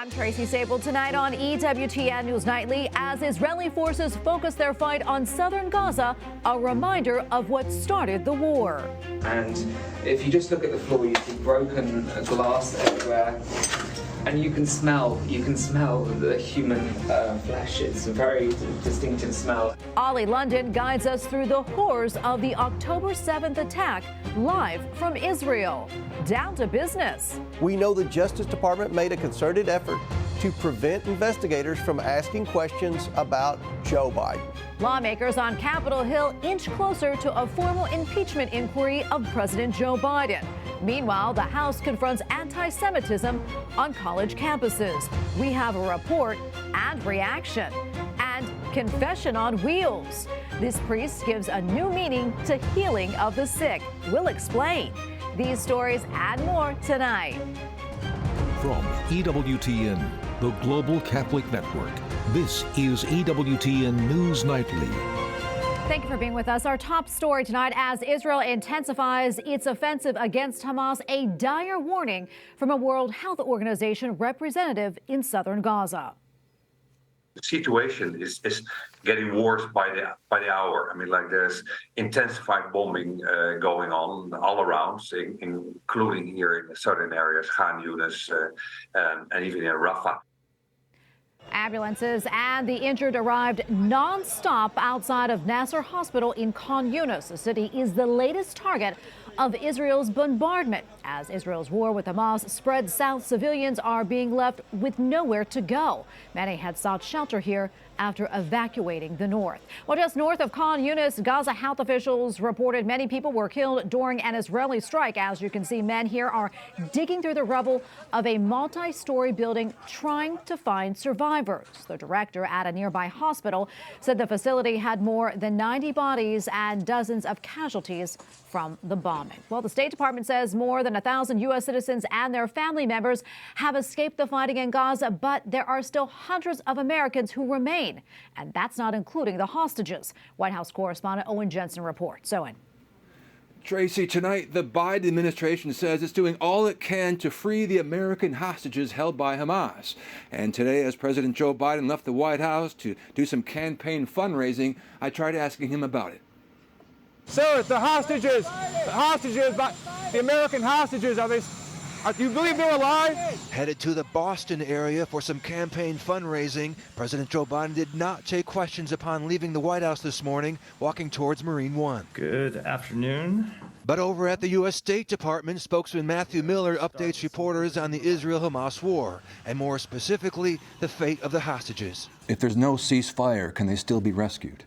I'm Tracy Sabol. Tonight on EWTN News Nightly, as Israeli forces focus their fight on southern Gaza, a reminder of what started the war. And if you just look at the floor, you see broken glass everywhere. And you can smell the human flesh. It's a very distinctive smell. Ollie London guides us through the horrors of the October 7th attack, live from Israel. Down to business. We know the Justice Department made a concerted effort to prevent investigators from asking questions about Joe Biden. Lawmakers on Capitol Hill inch closer to a formal impeachment inquiry of President Joe Biden. Meanwhile, the House confronts antisemitism on college campuses. We have a report and reaction. And confession on wheels. This priest gives a new meaning to healing of the sick. We'll explain. These stories and more tonight. From EWTN, the Global Catholic Network, this is EWTN News Nightly. Thank you for being with us. Our top story tonight, as Israel intensifies its offensive against Hamas, a dire warning from a World Health Organization representative in southern Gaza. The situation is getting worse by the hour. I mean, like there's intensified bombing going on all around, including here in the southern areas, Khan Yunis, and even in Rafah. Ambulances and the injured arrived non-stop outside of Nasser Hospital in Khan Yunis. The city is the latest target of Israel's bombardment. As Israel's war with Hamas spreads south, civilians are being left with nowhere to go. Many had sought shelter here after evacuating the north. Well, just north of Khan Yunis, Gaza health officials reported many people were killed during an Israeli strike. As you can see, men here are digging through the rubble of a multi-story building trying to find survivors. The director at a nearby hospital said the facility had more than 90 bodies and dozens of casualties from the bombing. Well, the State Department says more than 1,000 U.S. citizens and their family members have escaped the fighting in Gaza, but there are still hundreds of Americans who remain. And that's not including the hostages. White House correspondent Owen Jensen reports. Owen. Tracy, tonight the Biden administration says it's doing all it can to free the American hostages held by Hamas. And today, as President Joe Biden left the White House to do some campaign fundraising, I tried asking him about it. Sir, the American hostages, do you believe they're alive? Headed to the Boston area for some campaign fundraising, President Joe Biden did not take questions upon leaving the White House this morning, walking towards Marine One. Good afternoon. But over at the U.S. State Department, spokesman Matthew Miller updates reporters on the Israel-Hamas war, and more specifically, the fate of the hostages. If there's no ceasefire, can they still be rescued?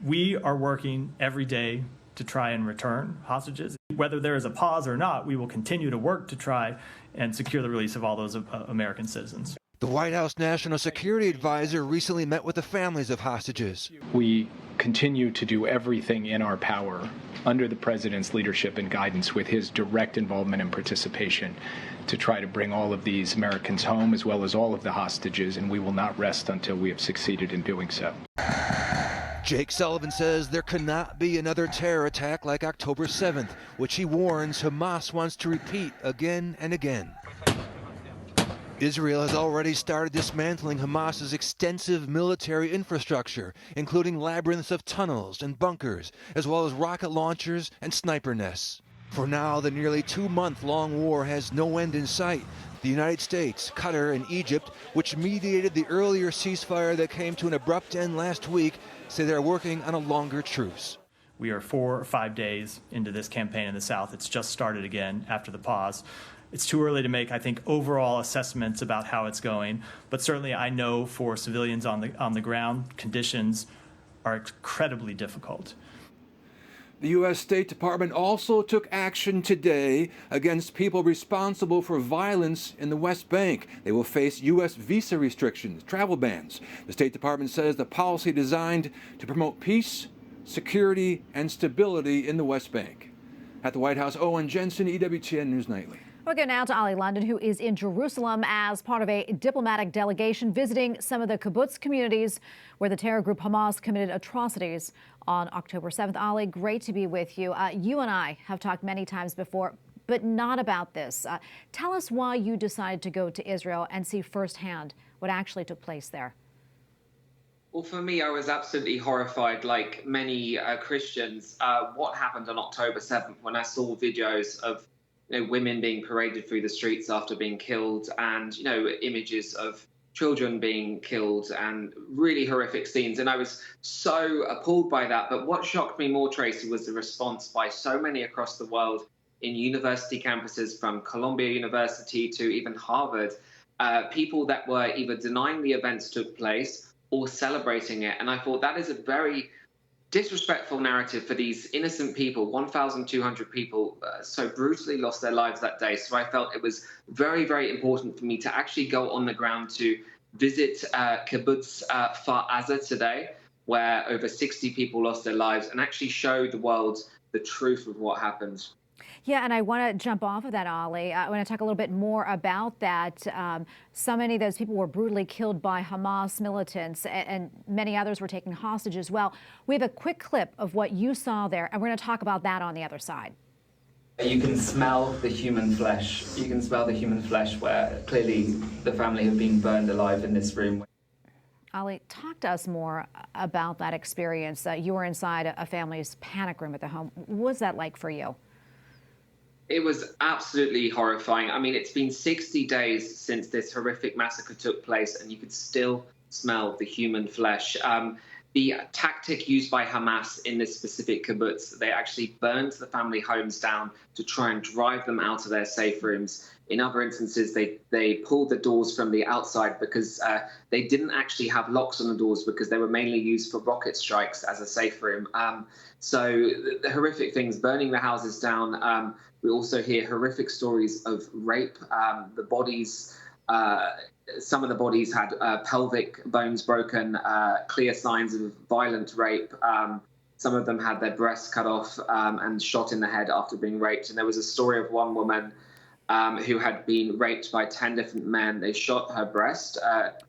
We are working every day to try and return hostages. Whether there is a pause or not, we will continue to work to try and secure the release of all those American citizens. The White House National Security Advisor recently met with the families of hostages. We continue to do everything in our power under the president's leadership and guidance with his direct involvement and participation to try to bring all of these Americans home, as well as all of the hostages, and we will not rest until we have succeeded in doing so. Jake Sullivan says there cannot be another terror attack like October 7th, which he warns Hamas wants to repeat again and again. Israel has already started dismantling Hamas's extensive military infrastructure, including labyrinths of tunnels and bunkers, as well as rocket launchers and sniper nests. For now, the nearly 2-month-long war has no end in sight. The United States, Qatar, and Egypt, which mediated the earlier ceasefire that came to an abrupt end last week, say they're working on a longer truce. We are 4 or 5 days into this campaign in the South. It's just started again after the pause. It's too early to make, I think, overall assessments about how it's going. But certainly I know for civilians on the ground, conditions are incredibly difficult. The U.S. State Department also took action today against people responsible for violence in the West Bank. They will face U.S. visa restrictions, travel bans. The State Department says the policy designed to promote peace, security, and stability in the West Bank. At the White House, Owen Jensen, EWTN News Nightly. We'll go now to Ollie London, who is in Jerusalem as part of a diplomatic delegation visiting some of the kibbutz communities where the terror group Hamas committed atrocities on October 7th. Ollie, great to be with you. You and I have talked many times before. but not about this. Tell us why you decided to go to Israel and see firsthand what actually took place there. Well, for me, I was absolutely horrified, like many Christians, what happened on October 7th when I saw videos of women being paraded through the streets after being killed, and images of children being killed, and really horrific scenes. And I was so appalled by that. But what shocked me more, Tracy, was the response by so many across the world in university campuses, from Columbia University to even Harvard, people that were either denying the events took place or celebrating it. And I thought that is a very disrespectful narrative for these innocent people. 1,200 people so brutally lost their lives that day. So I felt it was very, very important for me to actually go on the ground to visit kibbutz Kfar Aza today, where over 60 people lost their lives, and actually show the world the truth of what happened. Yeah, and I want to jump off of that, Ali. I want to talk a little bit more about that. So many of those people were brutally killed by Hamas militants, and many others were taken hostage as well. We have a quick clip of what you saw there, and we're going to talk about that on the other side. You can smell the human flesh. You can smell the human flesh, where clearly the family have been burned alive in this room. Ali, talk to us more about that experience. You were inside a family's panic room at the home. What was that like for you? It was absolutely horrifying. I mean, it's been 60 days since this horrific massacre took place, and you could still smell the human flesh. The tactic used by Hamas in this specific kibbutz, they actually burned the family homes down to try and drive them out of their safe rooms. In other instances, they pulled the doors from the outside because they didn't actually have locks on the doors, because they were mainly used for rocket strikes as a safe room. So the horrific things, burning the houses down. We also hear horrific stories of rape. The bodies, some of the bodies had pelvic bones broken, clear signs of violent rape. Some of them had their breasts cut off and shot in the head after being raped. And there was a story of one woman who had been raped by 10 different men. They shot her breast,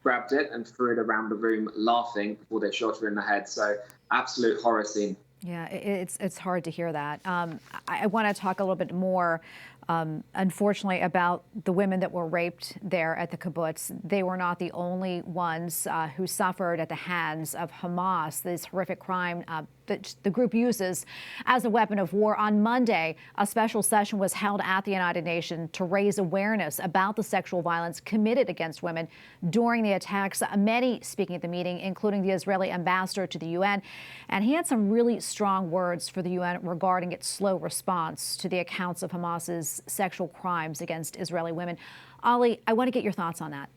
grabbed it, and threw it around the room laughing before they shot her in the head. So absolute horror scene. Yeah, it's hard to hear that. I want to talk a little bit more, unfortunately, about the women that were raped there at the kibbutz. They were not the only ones who suffered at the hands of Hamas, this horrific crime that the group uses as a weapon of war. On Monday, a special session was held at the United Nations to raise awareness about the sexual violence committed against women during the attacks. Many speaking at the meeting, including the Israeli ambassador to the UN, and he had some really strong words for the UN regarding its slow response to the accounts of Hamas's sexual crimes against Israeli women. Ali, I want to get your thoughts on that.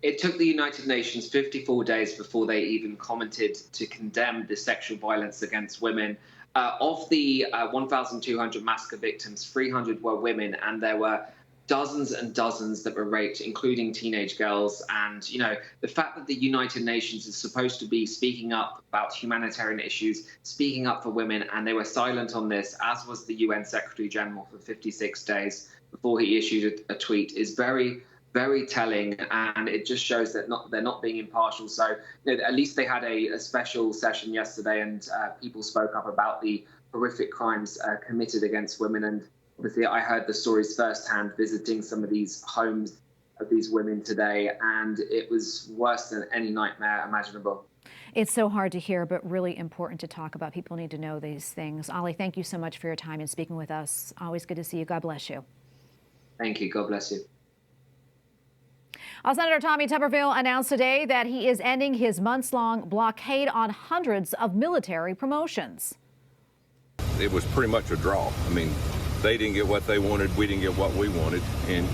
It took the United Nations 54 days before they even commented to condemn the sexual violence against women. Of the 1,200 massacre victims, 300 were women, and there were dozens and dozens that were raped, including teenage girls. And, the fact that the United Nations is supposed to be speaking up about humanitarian issues, speaking up for women, and they were silent on this, as was the UN Secretary General for 56 days before he issued a tweet, is very, very telling, and it just shows that they're not being impartial. So at least they had a special session yesterday, and people spoke up about the horrific crimes committed against women. And obviously I heard the stories firsthand visiting some of these homes of these women today, and it was worse than any nightmare imaginable. It's so hard to hear, but really important to talk about. People need to know these things. Ali, thank you so much for your time and speaking with us. Always good to see you. God bless you. Thank you. God bless you. Senator Tommy Tuberville announced today that he is ending his months-long blockade on hundreds of military promotions. It was pretty much a draw. I mean, they didn't get what they wanted, we didn't get what we wanted, and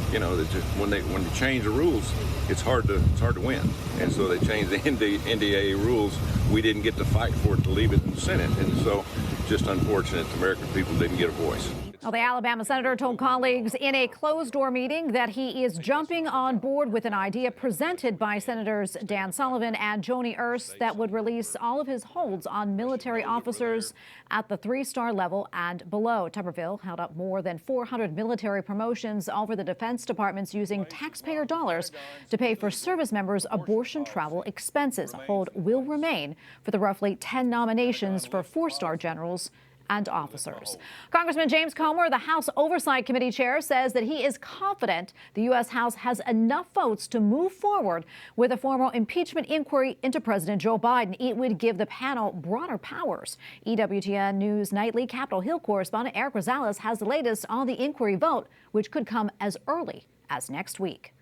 when they change the rules, it's hard to win. And so they changed the NDAA rules. We didn't get to fight for it to leave it in the Senate, and so just unfortunate the American people didn't get a voice. Well, the Alabama senator told colleagues in a closed-door meeting that he is jumping on board with an idea presented by Senators Dan Sullivan and Joni Ernst that would release all of his holds on military officers at the 3-star level and below. Tuberville held up more than 400 military promotions over the Defense Department's using taxpayer dollars to pay for service members' abortion travel expenses. A hold will remain for the roughly 10 nominations for 4-star generals and officers. Congressman James Comer, the House Oversight Committee chair, says that he is confident the U.S. House has enough votes to move forward with a formal impeachment inquiry into President Joe Biden. It would give the panel broader powers. EWTN News Nightly Capitol Hill correspondent Eric Rosales has the latest on the inquiry vote, which could come as early as next week.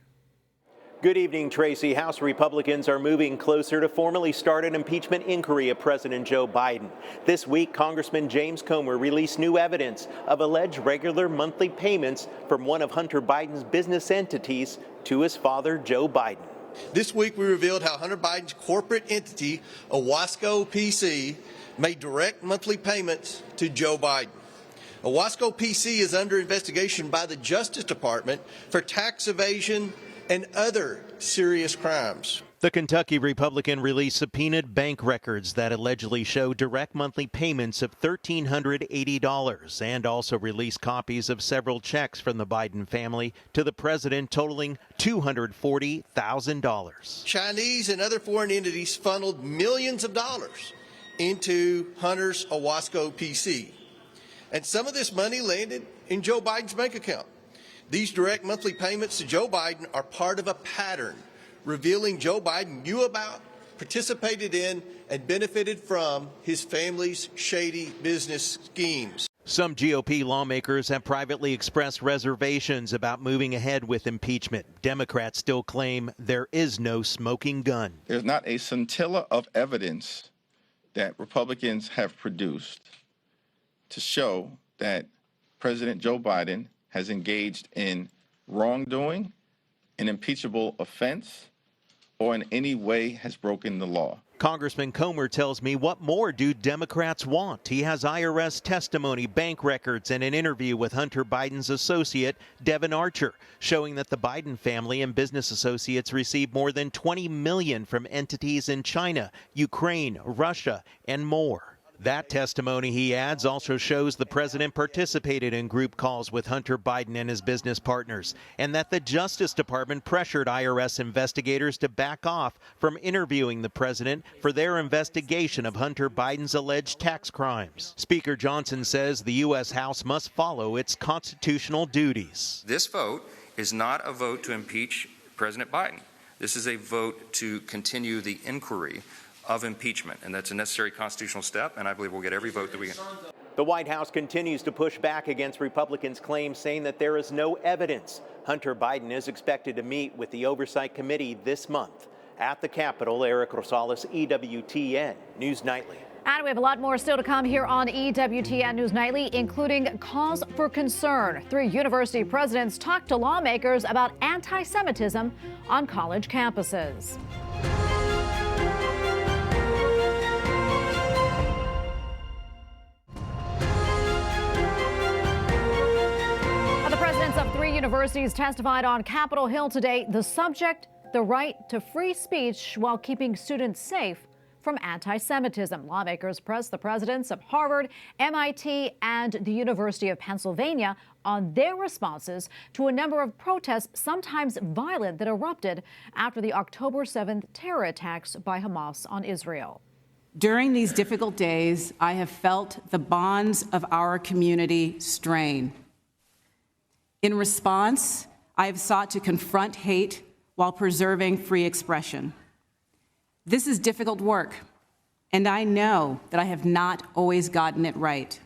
Good evening, Tracy. House Republicans are moving closer to formally start an impeachment inquiry of President Joe Biden. This week, Congressman James Comer released new evidence of alleged regular monthly payments from one of Hunter Biden's business entities to his father, Joe Biden. This week, we revealed how Hunter Biden's corporate entity, Owasco PC, made direct monthly payments to Joe Biden. Owasco PC is under investigation by the Justice Department for tax evasion and other serious crimes. The Kentucky Republican released subpoenaed bank records that allegedly show direct monthly payments of $1,380 and also released copies of several checks from the Biden family to the president totaling $240,000. Chinese and other foreign entities funneled millions of dollars into Hunter's Owasco PC. And some of this money landed in Joe Biden's bank account. These direct monthly payments to Joe Biden are part of a pattern revealing Joe Biden knew about, participated in, and benefited from his family's shady business schemes. Some GOP lawmakers have privately expressed reservations about moving ahead with impeachment. Democrats still claim there is no smoking gun. There's not a scintilla of evidence that Republicans have produced to show that President Joe Biden has engaged in wrongdoing, an impeachable offense, or in any way has broken the law. Congressman Comer tells me, what more do Democrats want? He has IRS testimony, bank records, and an interview with Hunter Biden's associate, Devin Archer, showing that the Biden family and business associates received more than $20 million from entities in China, Ukraine, Russia, and more. That testimony, he adds, also shows the president participated in group calls with Hunter Biden and his business partners, and that the Justice Department pressured IRS investigators to back off from interviewing the president for their investigation of Hunter Biden's alleged tax crimes. Speaker Johnson says the U.S. House must follow its constitutional duties. This vote is not a vote to impeach President Biden. This is a vote to continue the inquiry of impeachment, and that's a necessary constitutional step, and I believe we'll get every vote that we can. The White House continues to push back against Republicans' claims, saying that there is no evidence. Hunter Biden is expected to meet with the Oversight Committee this month. At the Capitol, Eric Rosales, EWTN News Nightly. And we have a lot more still to come here on EWTN News Nightly, including cause for concern. 3 university presidents talk to lawmakers about anti-Semitism on college campuses. Of 3 universities testified on Capitol Hill today. The subject, the right to free speech while keeping students safe from anti-Semitism. Lawmakers pressed the presidents of Harvard, MIT, and the University of Pennsylvania on their responses to a number of protests, sometimes violent, that erupted after the October 7th terror attacks by Hamas on Israel. During these difficult days, I have felt the bonds of our community strain. In response, I have sought to confront hate while preserving free expression. This is difficult work, and I know that I have not always gotten it right.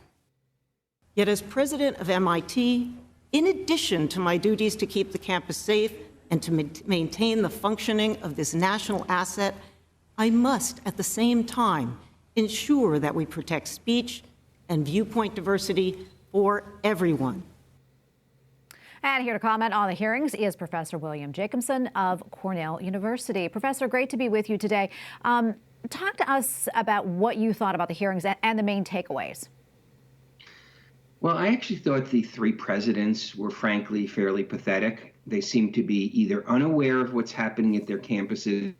Yet as president of MIT, in addition to my duties to keep the campus safe and to maintain the functioning of this national asset, I must at the same time ensure that we protect speech and viewpoint diversity for everyone. And here to comment on the hearings is Professor William Jacobson of Cornell University. Professor, great to be with you today. Talk to us about what you thought about the hearings and the main takeaways. Well, I actually thought the 3 presidents were frankly fairly pathetic. They seem to be either unaware of what's happening at their campuses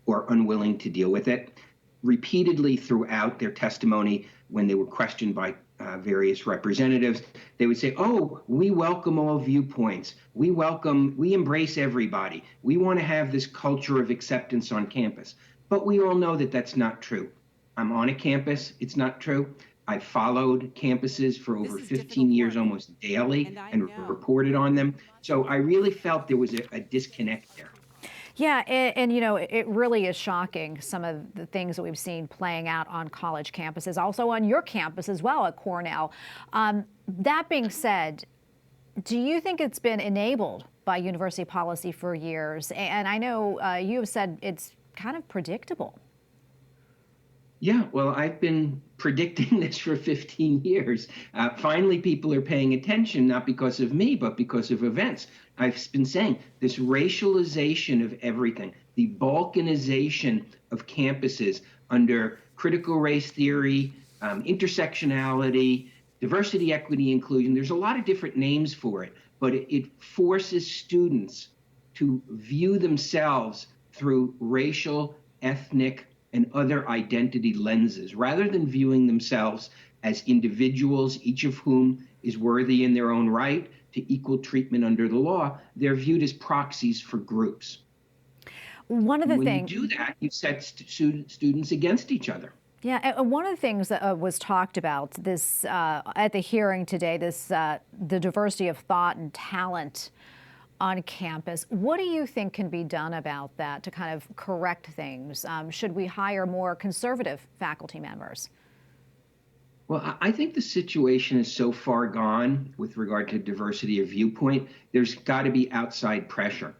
or unwilling to deal with it. Repeatedly throughout their testimony, when they were questioned by various representatives, they would say, oh, we welcome all viewpoints. We embrace everybody. We want to have this culture of acceptance on campus. But we all know that that's not true. I'm on a campus. It's not true. I followed campuses for over 15 years, almost daily, and reported on them. So I really felt there was a disconnect there. Yeah, and you know, it really is shocking, some of the things that we've seen playing out on college campuses, also on your campus as well at Cornell. That being said, do you think it's been enabled by university policy for years? And I know you have said it's kind of predictable. Yeah, well, I've been predicting this for 15 years. Finally, people are paying attention, not because of me, but because of events. I've been saying this racialization of everything, the balkanization of campuses under critical race theory, intersectionality, diversity, equity, inclusion. There's a lot of different names for it, but it forces students to view themselves through racial, ethnic, and other identity lenses, rather than viewing themselves as individuals, each of whom is worthy in their own right to equal treatment under the law. They're viewed as proxies for groups. One of the when things you do that, you set students against each other. Yeah, and one of the things that was talked about this at the hearing today, the diversity of thought and talent on campus. What do you think can be done about that to kind of correct things? Should we hire more conservative faculty members? Well, I think the situation is so far gone with regard to diversity of viewpoint, there's got to be outside pressure.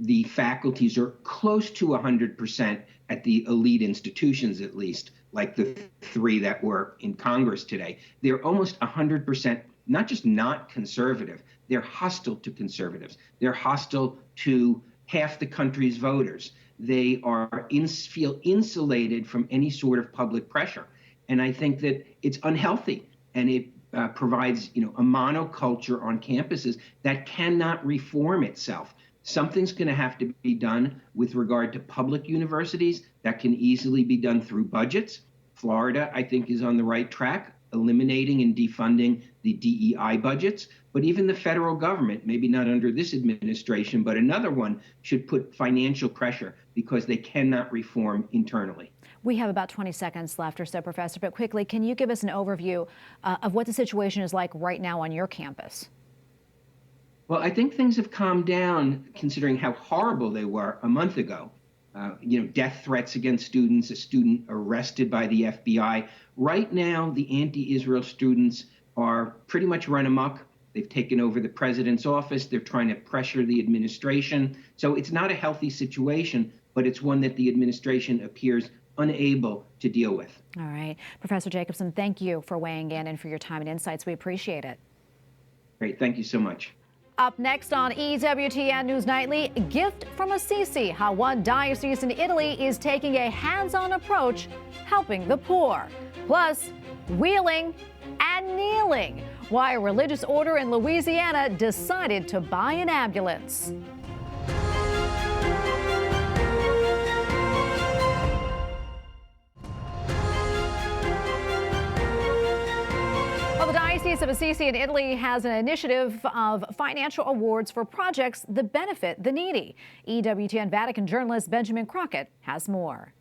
The faculties are close to 100% at the elite institutions, at least, like the three that were in Congress today. They're almost 100%, not just not conservative, they're hostile to conservatives. They're hostile to half the country's voters. They feel insulated from any sort of public pressure. And I think that it's unhealthy, and it provides, a monoculture on campuses that cannot reform itself. Something's going to have to be done with regard to public universities. That can easily be done through budgets. Florida, I think, is on the right track, eliminating and defunding the DEI budgets. But even the federal government, maybe not under this administration, but another one, should put financial pressure because they cannot reform internally. We have about 20 seconds left or so, Professor, but quickly, can you give us an overview of what the situation is like right now on your campus? Well, I think things have calmed down considering how horrible they were a month ago. Death threats against students, a student arrested by the FBI. Right now, the anti-Israel students are pretty much run amok. They've taken over the president's office. They're trying to pressure the administration. So it's not a healthy situation, but it's one that the administration appears unable to deal with. All right. Professor Jacobson, thank you for weighing in and for your time and insights. We appreciate it. Great. Thank you so much. Up next on EWTN News Nightly, a gift from Assisi, how one diocese in Italy is taking a hands-on approach helping the poor. Plus, wheeling and kneeling, why a religious order in Louisiana decided to buy an ambulance. The Diocese of Assisi in Italy has an initiative of financial awards for projects that benefit the needy. EWTN Vatican journalist Benjamin Crockett has more.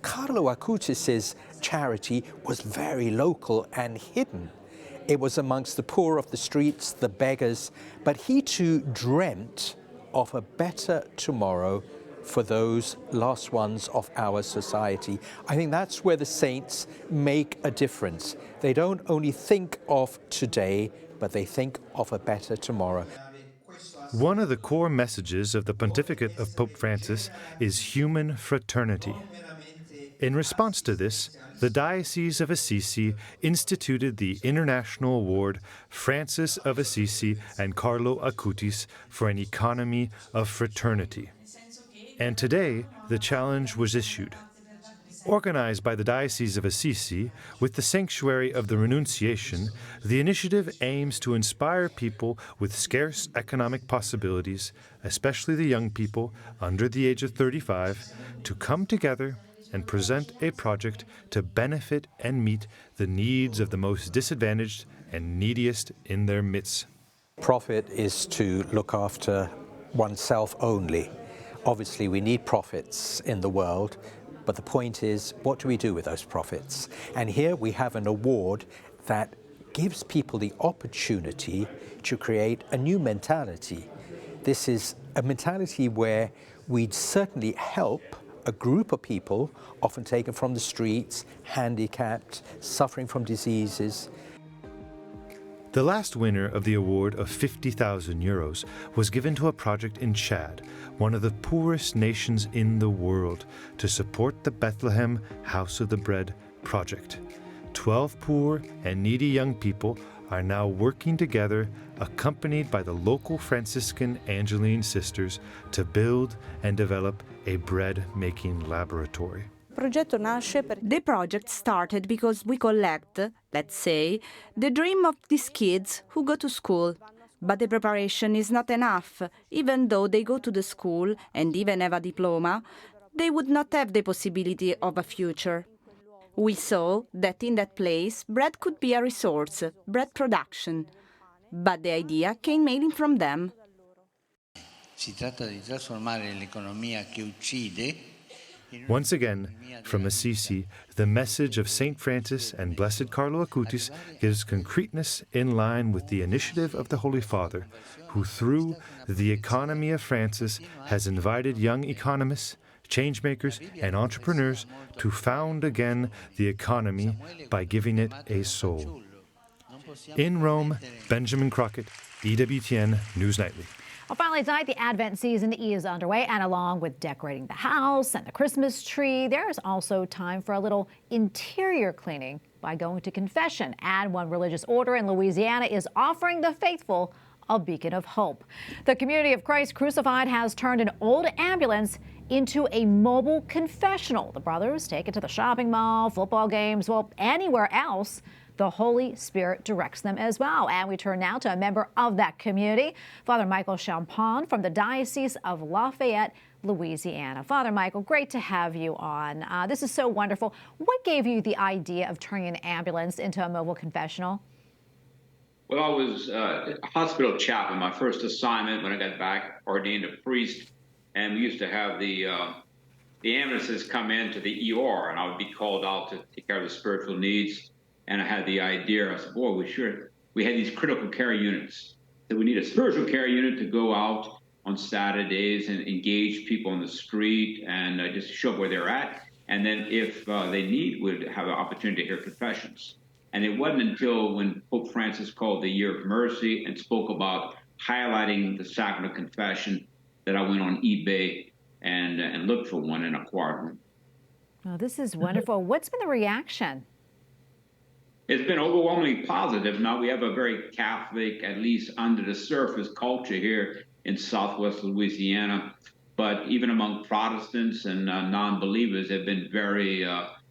Carlo Acutis' charity was very local and hidden. It was amongst the poor of the streets, the beggars, but he too dreamt of a better tomorrow for those lost ones of our society. I think that's where the saints make a difference. They don't only think of today, but they think of a better tomorrow. One of the core messages of the pontificate of Pope Francis is human fraternity. In response to this, the Diocese of Assisi instituted the International Award Francis of Assisi and Carlo Acutis for an economy of fraternity. And today, the challenge was issued. Organized by the Diocese of Assisi, with the Sanctuary of the Renunciation, the initiative aims to inspire people with scarce economic possibilities, especially the young people under the age of 35, to come together and present a project to benefit and meet the needs of the most disadvantaged and neediest in their midst. Profit is to look after oneself only. Obviously, we need profits in the world, But the point is, what do we do with those profits? And here we have an award that gives people the opportunity to create a new mentality. This is a mentality where we'd certainly help a group of people, often taken from the streets, handicapped, suffering from diseases. The last winner of the award of 50,000 euros was given to a project in Chad, one of the poorest nations in the world, to support the Bethlehem House of the Bread project. 12 poor and needy young people are now working together, accompanied by the local Franciscan Angeline sisters, to build and develop a bread-making laboratory. The project started because we collect, let's say, the dream of these kids who go to school. But the preparation is not enough. Even though they go to the school and even have a diploma, they would not have the possibility of a future. We saw that in that place, bread could be a resource, bread production. But the idea came mainly from them. Si tratta di trasformare l'economia che uccide. Once again, from Assisi, the message of St. Francis and Blessed Carlo Acutis gives concreteness in line with the initiative of the Holy Father, who through the economy of Francis has invited young economists, changemakers, and entrepreneurs to found again the economy by giving it a soul. In Rome, Benjamin Crockett, EWTN News Nightly. Well, finally tonight, the Advent season is underway, and along with decorating the house and the Christmas tree, there is also time for a little interior cleaning by going to confession. And one religious order in Louisiana is offering the faithful a beacon of hope. The Community of Christ Crucified has turned an old ambulance into a mobile confessional. The brothers take it to the shopping mall, football games, well, anywhere else the Holy Spirit directs them as well. And we turn now to a member of that community, Father Michael Champon from the Diocese of Lafayette, Louisiana. Father Michael, great to have you on. This is so wonderful. What gave you the idea of turning an ambulance into a mobile confessional? Well, I was a hospital chaplain, my first assignment when I got back, ordained a priest, and we used to have the ambulances come into the ER, and I would be called out to take care of the spiritual needs. And I had the idea, I said, boy, we had these critical care units, that we need a spiritual care unit to go out on Saturdays and engage people on the street and just show where they're at. And then if they need, would have an opportunity to hear confessions. And it wasn't until when Pope Francis called the Year of Mercy and spoke about highlighting the sacrament of confession that I went on eBay and looked for one and acquired one. Oh, this is wonderful. What's been the reaction? It's been overwhelmingly positive. Now we have a very Catholic, at least under the surface, culture here in Southwest Louisiana. But even among Protestants and non-believers, have been very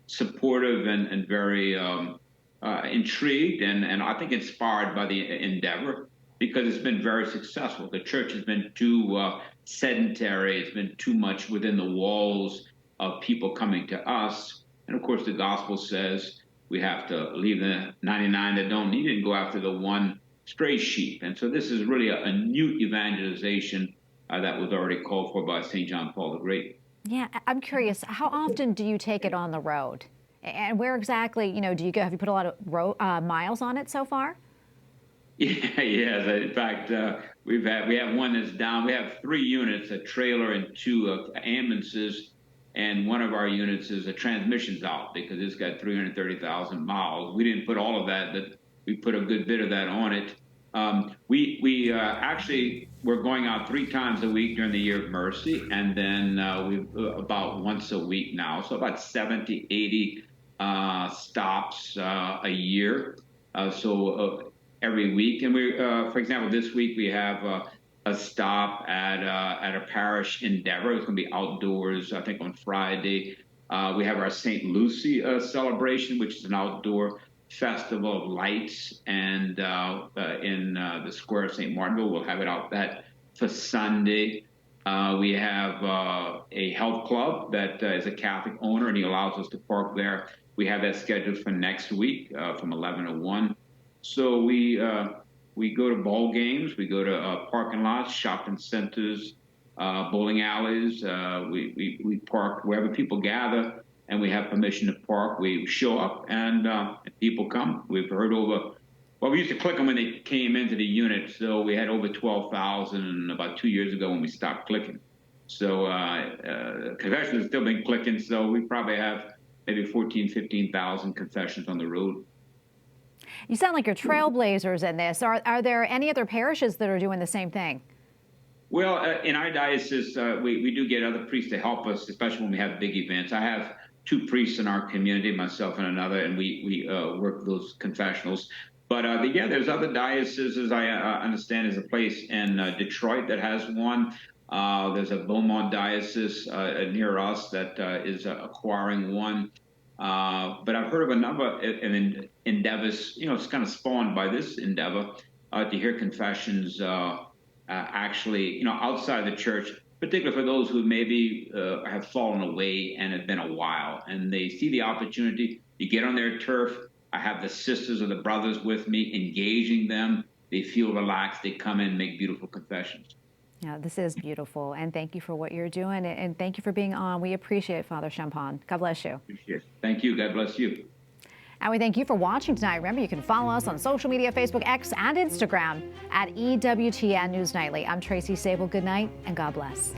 supportive and very intrigued and I think inspired by the endeavor, because it's been very successful. The church has been too sedentary. It's been too much within the walls of people coming to us. And of course, the gospel says we have to leave the 99 that don't need it and go after the one stray sheep. And so this is really a new evangelization that was already called for by St. John Paul the Great. Yeah, I'm curious, how often do you take it on the road? And where exactly, do you go? Have you put a lot of miles on it so far? Yeah, yes. In fact, we have one that's down. We have 3 units, a trailer and 2 ambulances. And one of our units is a transmission's out because it's got 330,000 miles. We didn't put all of that, but we put a good bit of that on it. We actually, we're going out 3 times a week during the Year of Mercy. And then we about once a week now. So about 70, 80 stops a year. Every week. And we, for example, this week we have a stop at a parish endeavor. It's going to be outdoors, I think, on Friday. We have our St. Lucy celebration, which is an outdoor festival of lights, and in the square of St. Martinville. We'll have it out that for Sunday. We have a health club that is a Catholic owner, and he allows us to park there. We have that scheduled for next week from 11 to 1. So we go to ball games, we go to parking lots, shopping centers, bowling alleys. We park wherever people gather, and we have permission to park. We show up, and people come. We've heard over. Well, we used to click them when they came into the unit, so we had over 12,000 about 2 years ago when we stopped clicking. So confessions have still been clicking, so we probably have maybe 14,000, 15,000 confessions on the road. You sound like you're trailblazers in this. Are there any other parishes that are doing the same thing? Well, in our diocese, we do get other priests to help us, especially when we have big events. I have 2 priests in our community, myself and another, and we work those confessionals. But yeah, there's other dioceses. I understand there's a place in Detroit that has one. There's a Beaumont diocese near us that is acquiring one. But I've heard of a number of endeavors, it's kind of spawned by this endeavor to hear confessions actually, outside the church, particularly for those who maybe have fallen away and have been a while, and they see the opportunity to get on their turf. I have the sisters or the brothers with me, engaging them. They feel relaxed. They come in and make beautiful confessions. Yeah, this is beautiful, and thank you for what you're doing, and thank you for being on. We appreciate it, Father Champagne. God bless you. Appreciate it. Thank you. God bless you. And we thank you for watching tonight. Remember, you can follow us on social media, Facebook, X, and Instagram at EWTN News Nightly. I'm Tracy Sabol. Good night, and God bless.